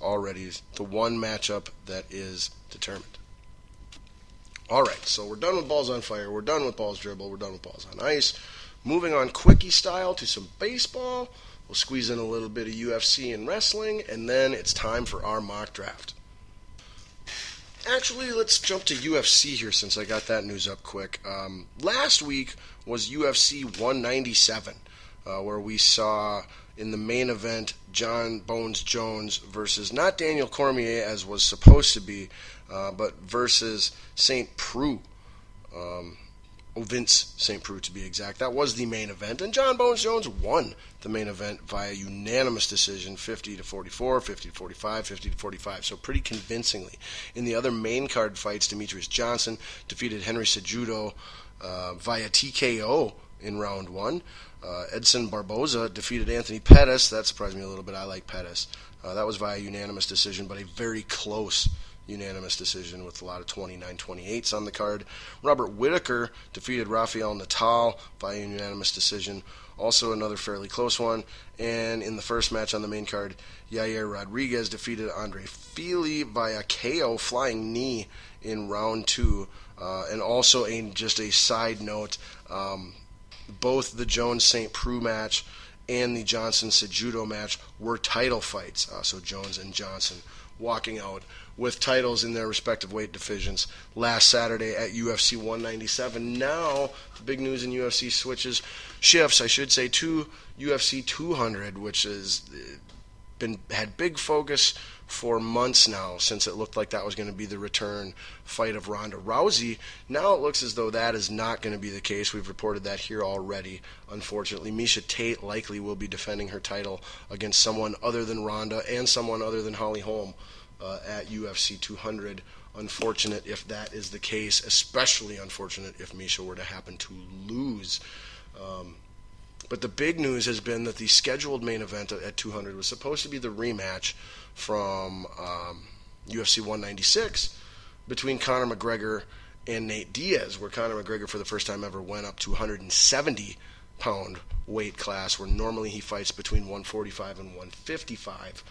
already the one matchup that is determined. All right, so we're done with balls on fire. We're done with balls dribble. We're done with balls on ice. Moving on quickie style to some baseball. We'll squeeze in a little bit of UFC and wrestling, and then it's time for our mock draft. Actually, let's jump to UFC here since I got that news up quick. Last week was UFC 197, where we saw in the main event John Bones Jones versus not Daniel Cormier as was supposed to be, but versus St. Preux. Vince St. Preux to be exact. That was the main event, and John Bones Jones won the main event via unanimous decision, 50-44, 50-45, 50-45, so pretty convincingly. In the other main card fights, Demetrius Johnson defeated Henry Cejudo via TKO in round one. Edson Barboza defeated Anthony Pettis. That surprised me a little bit. I like Pettis. That was via unanimous decision, but a very close unanimous decision with a lot of 29-28s on the card. Robert Whittaker defeated Rafael Natal via unanimous decision, also another fairly close one. And in the first match on the main card, Yair Rodriguez defeated Andre Fili via KO flying knee in round two. And also just a side note, both the Jones-St. Preux match and the Johnson-Cejudo match were title fights. So Jones and Johnson walking out with titles in their respective weight divisions last Saturday at UFC 197. Now, the big news in UFC shifts, to UFC 200, which has had big focus for months now since it looked like that was going to be the return fight of Ronda Rousey. Now it looks as though that is not going to be the case. We've reported that here already. Unfortunately, Miesha Tate likely will be defending her title against someone other than Ronda and someone other than Holly Holm at UFC 200. Unfortunate if that is the case, especially unfortunate if Miesha were to happen to lose. But the big news has been that the scheduled main event at 200 was supposed to be the rematch from UFC 196 between Conor McGregor and Nate Diaz, where Conor McGregor for the first time ever went up to 170-pound weight class, where normally he fights between 145 and 155,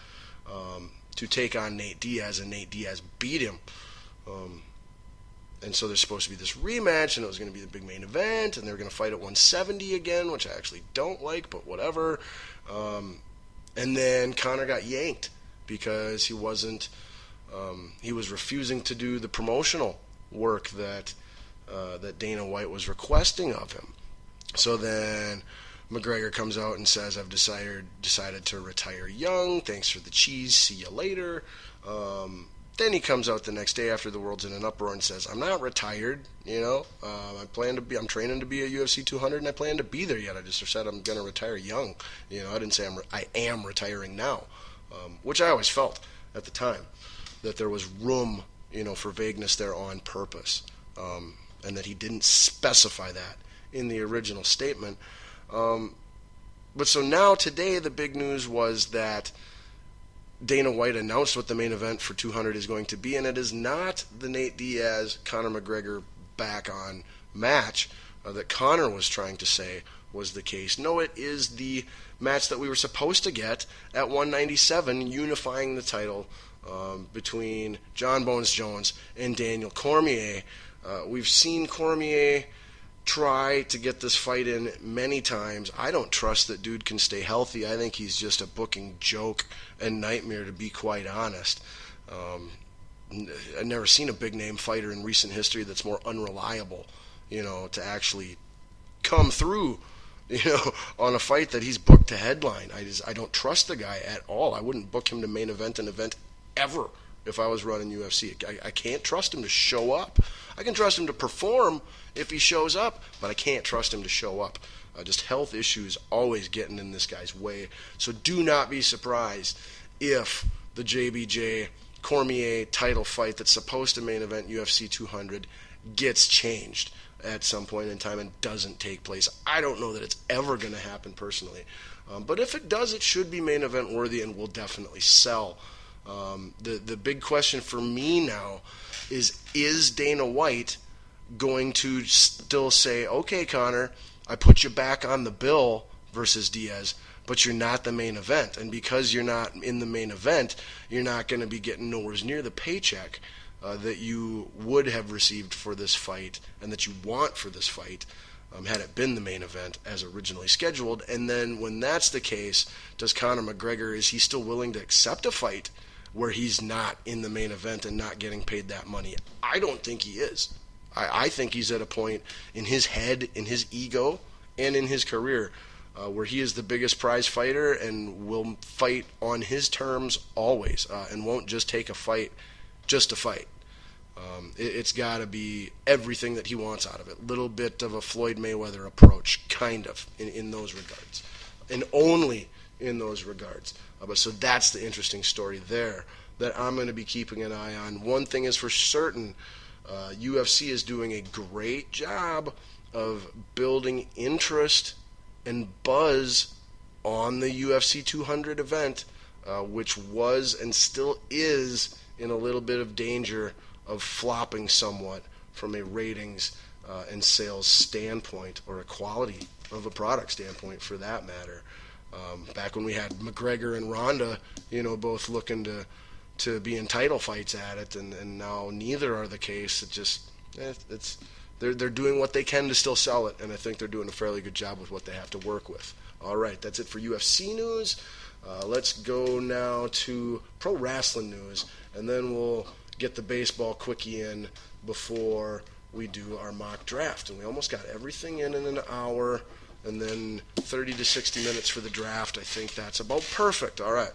to take on Nate Diaz, and Nate Diaz beat him. And so there's supposed to be this rematch, and it was going to be the big main event, and they were going to fight at 170 again, which I actually don't like, but whatever. And then Conor got yanked because he was refusing to do the promotional work that Dana White was requesting of him. So then McGregor comes out and says, I've decided to retire young. Thanks for the cheese. See you later. Then he comes out the next day after the world's in an uproar and says, I'm not retired, I'm training to be a UFC 200 and I plan to be there yet. I just said I'm going to retire young. I didn't say I am retiring now, which I always felt at the time that there was room, for vagueness there on purpose, and that he didn't specify that in the original statement. But so now today the big news was that Dana White announced what the main event for 200 is going to be, and it is not the Nate Diaz-Conor McGregor back-on match that Conor was trying to say was the case. No, it is the match that we were supposed to get at 197, unifying the title between John Bones Jones and Daniel Cormier. We've seen Cormier try to get this fight in many times. I don't trust that dude can stay healthy. I think he's just a booking joke and nightmare, to be quite honest. I've never seen a big name fighter in recent history that's more unreliable, to actually come through, on a fight that he's booked to headline. I don't trust the guy at all. I wouldn't book him to main event an event ever if I was running UFC. I can't trust him to show up. I can trust him to perform if he shows up, but I can't trust him to show up. Just health issues always getting in this guy's way. So do not be surprised if the JBJ Cormier title fight that's supposed to main event UFC 200 gets changed at some point in time and doesn't take place. I don't know that it's ever going to happen personally. But if it does, it should be main event worthy and will definitely sell. The big question for me now is Dana White going to still say, okay, Conor, I put you back on the bill versus Diaz, but you're not the main event. And because you're not in the main event, you're not going to be getting nowhere near the paycheck that you would have received for this fight and that you want for this fight had it been the main event as originally scheduled. And then when that's the case, does Conor McGregor, is he still willing to accept a fight where he's not in the main event and not getting paid that money? I don't think he is. I think he's at a point in his head, in his ego, and in his career where he is the biggest prize fighter and will fight on his terms always and won't just take a fight just to fight. It's got to be everything that he wants out of it. Little bit of a Floyd Mayweather approach, kind of, in those regards. And only in those regards. But so that's the interesting story there that I'm going to be keeping an eye on. One thing is for certain, UFC is doing a great job of building interest and buzz on the UFC 200 event, which was and still is in a little bit of danger of flopping somewhat from a ratings and sales standpoint, or a quality of a product standpoint for that matter. Back when we had McGregor and Ronda, both looking to be in title fights at it, and now neither are the case. They're doing what they can to still sell it, and I think they're doing a fairly good job with what they have to work with. All right, that's it for UFC news. Let's go now to pro wrestling news, and then we'll get the baseball quickie in before we do our mock draft. And we almost got everything in an hour, and then 30 to 60 minutes for the draft. I think that's about perfect. All right,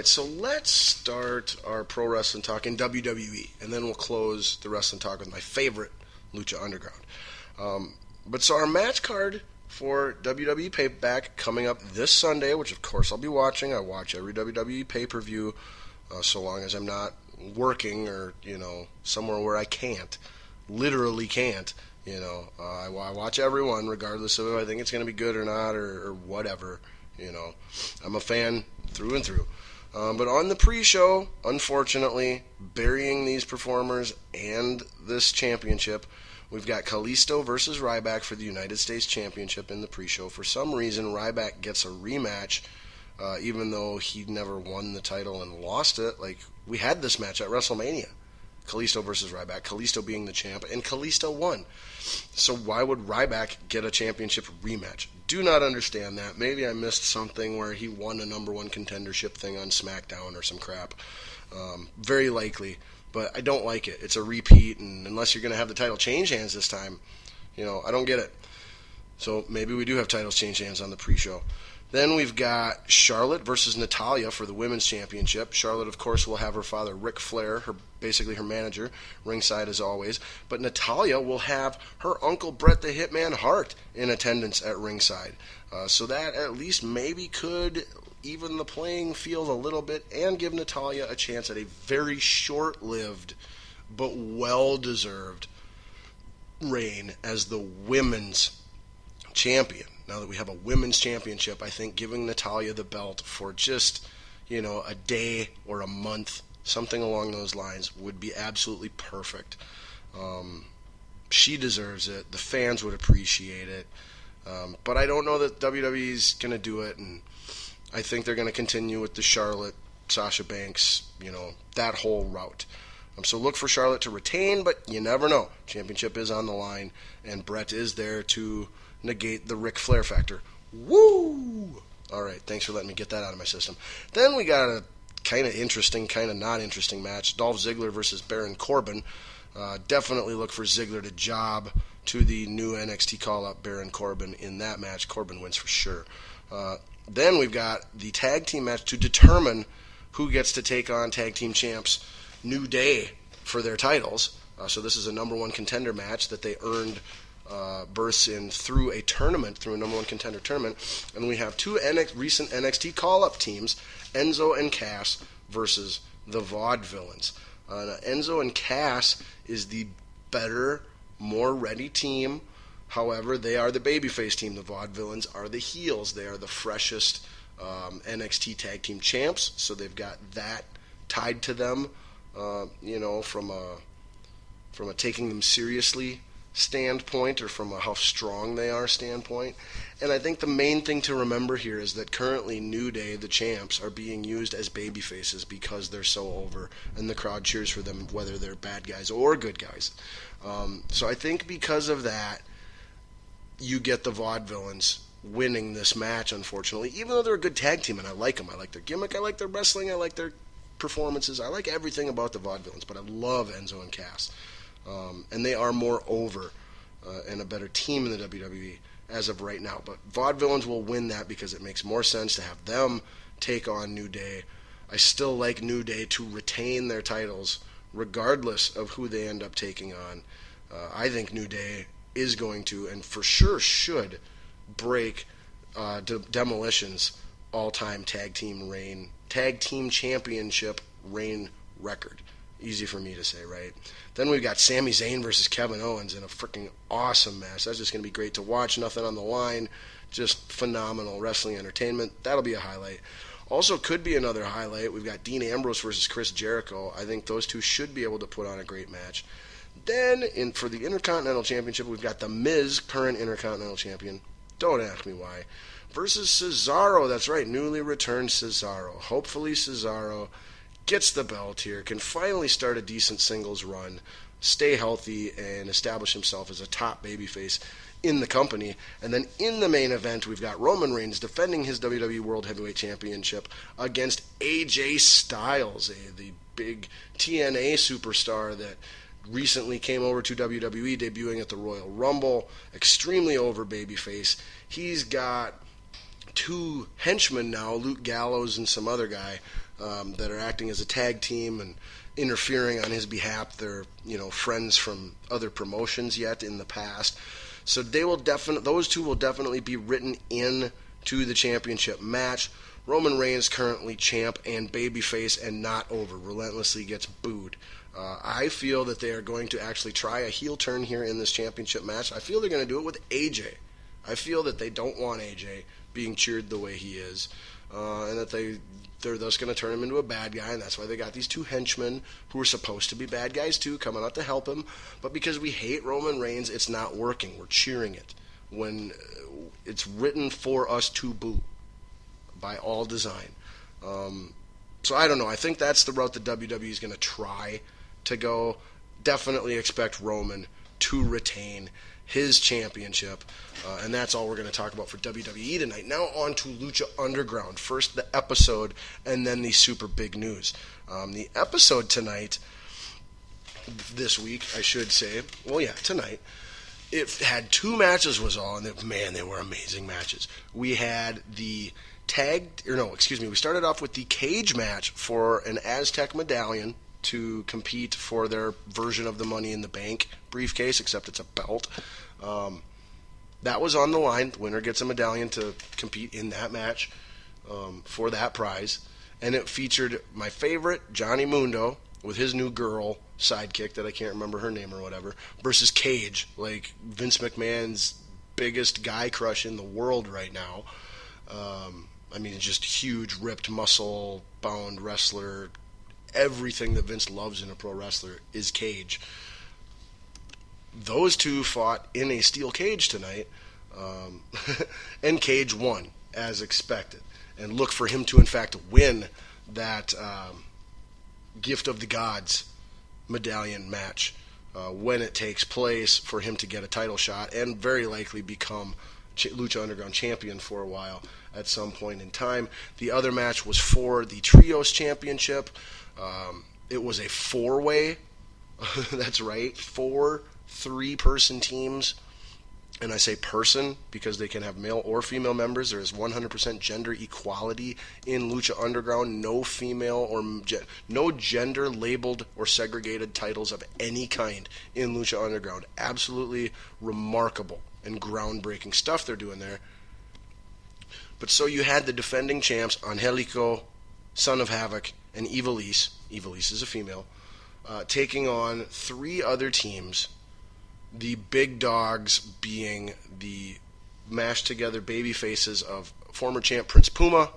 so let's start our pro wrestling talk in WWE, and then we'll close the wrestling talk with my favorite, Lucha Underground. So our match card for WWE Payback coming up this Sunday, which of course I'll be watching. I watch every WWE pay-per-view so long as I'm not working or, somewhere where I literally can't. I watch everyone regardless of if I think it's going to be good or not or whatever. I'm a fan through and through. But on the pre-show, unfortunately, burying these performers and this championship, we've got Kalisto versus Ryback for the United States Championship in the pre-show. For some reason, Ryback gets a rematch, even though he never won the title and lost it. Like, we had this match at WrestleMania. Kalisto versus Ryback, Kalisto being the champ, and Kalisto won. So why would Ryback get a championship rematch? Do not understand that. Maybe I missed something where he won a number one contendership thing on SmackDown or some crap. Very likely, but I don't like it. It's a repeat, and unless you're going to have the title change hands this time, I don't get it. So maybe we do have titles change hands on the pre-show. Then we've got Charlotte versus Natalya for the Women's Championship. Charlotte, of course, will have her father, Ric Flair, basically her manager, ringside as always. But Natalya will have her uncle, Bret the Hitman Hart, in attendance at ringside. So that at least maybe could even the playing field a little bit and give Natalya a chance at a very short-lived but well-deserved reign as the Women's Champion. Now that we have a women's championship, I think giving Natalya the belt for just, a day or a month, something along those lines, would be absolutely perfect. She deserves it. The fans would appreciate it. But I don't know that WWE's going to do it, and I think they're going to continue with the Charlotte, Sasha Banks, that whole route. So look for Charlotte to retain, but you never know. Championship is on the line, and Bret is there to negate the Ric Flair factor. Woo! All right, thanks for letting me get that out of my system. Then we got a kind of interesting, kind of not interesting match. Dolph Ziggler versus Baron Corbin. Definitely look for Ziggler to job to the new NXT call-up Baron Corbin in that match. Corbin wins for sure. Then we've got the tag team match to determine who gets to take on tag team champs New Day for their titles. So this is a number one contender match that they earned berths in through a tournament, through a number one contender tournament. And we have two recent NXT call-up teams, Enzo and Cass versus the Vaudevillains. Enzo and Cass is the better, more ready team. However, they are the babyface team. The Vaudevillains are the heels. They are the freshest NXT tag team champs, so they've got that tied to them, from a taking them seriously standpoint or from a how strong they are standpoint. And I think the main thing to remember here is that currently New Day, the champs, are being used as baby faces because they're so over and the crowd cheers for them whether they're bad guys or good guys. So I think because of that, you get the Vaudevillains winning this match, unfortunately, even though they're a good tag team and I like them. I like their gimmick, I like their wrestling, I like their performances, I like everything about the Vaudevillains, but I love Enzo and Cass. And they are more over and a better team in the WWE as of right now. But Vaudevillains will win that because it makes more sense to have them take on New Day. I still like New Day to retain their titles regardless of who they end up taking on. I think New Day is going to, and for sure should, break Demolition's all-time tag team championship reign record. Easy for me to say, right? Then we've got Sami Zayn versus Kevin Owens in a freaking awesome match. That's just going to be great to watch. Nothing on the line. Just phenomenal wrestling entertainment. That'll be a highlight. Also could be another highlight. We've got Dean Ambrose versus Chris Jericho. I think those two should be able to put on a great match. Then, for the Intercontinental Championship, we've got The Miz, current Intercontinental Champion. Don't ask me why. Versus Cesaro. That's right, newly returned Cesaro. Hopefully Cesaro gets the belt here, can finally start a decent singles run, stay healthy, and establish himself as a top babyface in the company. And then in the main event, we've got Roman Reigns defending his WWE World Heavyweight Championship against AJ Styles, the big TNA superstar that recently came over to WWE, debuting at the Royal Rumble. Extremely over babyface. He's got two henchmen now, Luke Gallows and some other guy, that are acting as a tag team and interfering on his behalf. They're, friends from other promotions yet in the past. So those two will definitely be written in to the championship match. Roman Reigns, currently champ and babyface and not over, relentlessly gets booed. I feel that they are going to actually try a heel turn here in this championship match. I feel they're going to do it with AJ. I feel that they don't want AJ being cheered the way he is, and that they're thus going to turn him into a bad guy, and that's why they got these two henchmen who are supposed to be bad guys too, coming out to help him. But because we hate Roman Reigns, it's not working. We're cheering it when it's written for us to boo by all design. So I don't know. I think that's the route that WWE is going to try to go. Definitely expect Roman to retain his championship. And that's all we're going to talk about for WWE tonight. Now on to Lucha Underground. First the episode, and then the super big news. The episode tonight, this week, I should say, tonight, it had two matches was all, and they were amazing matches. We had the we started off with the cage match for an Aztec medallion to compete for their version of the Money in the Bank briefcase, except it's a belt. That was on the line. The winner gets a medallion to compete in that match for that prize. And it featured my favorite, Johnny Mundo, with his new girl sidekick that I can't remember her name or whatever, versus Cage, like Vince McMahon's biggest guy crush in the world right now. Just huge, ripped, muscle-bound wrestler. Everything that Vince loves in a pro wrestler is Cage. Those two fought in a steel cage tonight, and Cage won, as expected. And look for him to, in fact, win that Gift of the Gods medallion match when it takes place, for him to get a title shot and very likely become Lucha Underground champion for a while at some point in time. The other match was for the Trios Championship. It was a four-way. That's right, 4 3-person teams. And I say person because they can have male or female members. There is 100% gender equality in Lucha Underground. No female or no gender labeled or segregated titles of any kind in Lucha Underground. Absolutely remarkable and groundbreaking stuff they're doing there. But so you had the defending champs, Angelico, Son of Havoc, and Ivelisse. Ivelisse is a female. Taking on 3 other teams. The big dogs being the mashed together baby faces of former champ Prince Puma,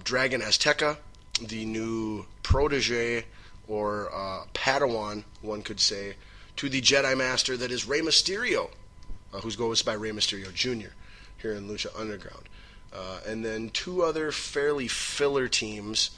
Dragon Azteca, the new protege or Padawan, one could say, to the Jedi Master that is Rey Mysterio, who goes by Rey Mysterio Jr. here in Lucha Underground. And then two other fairly filler teams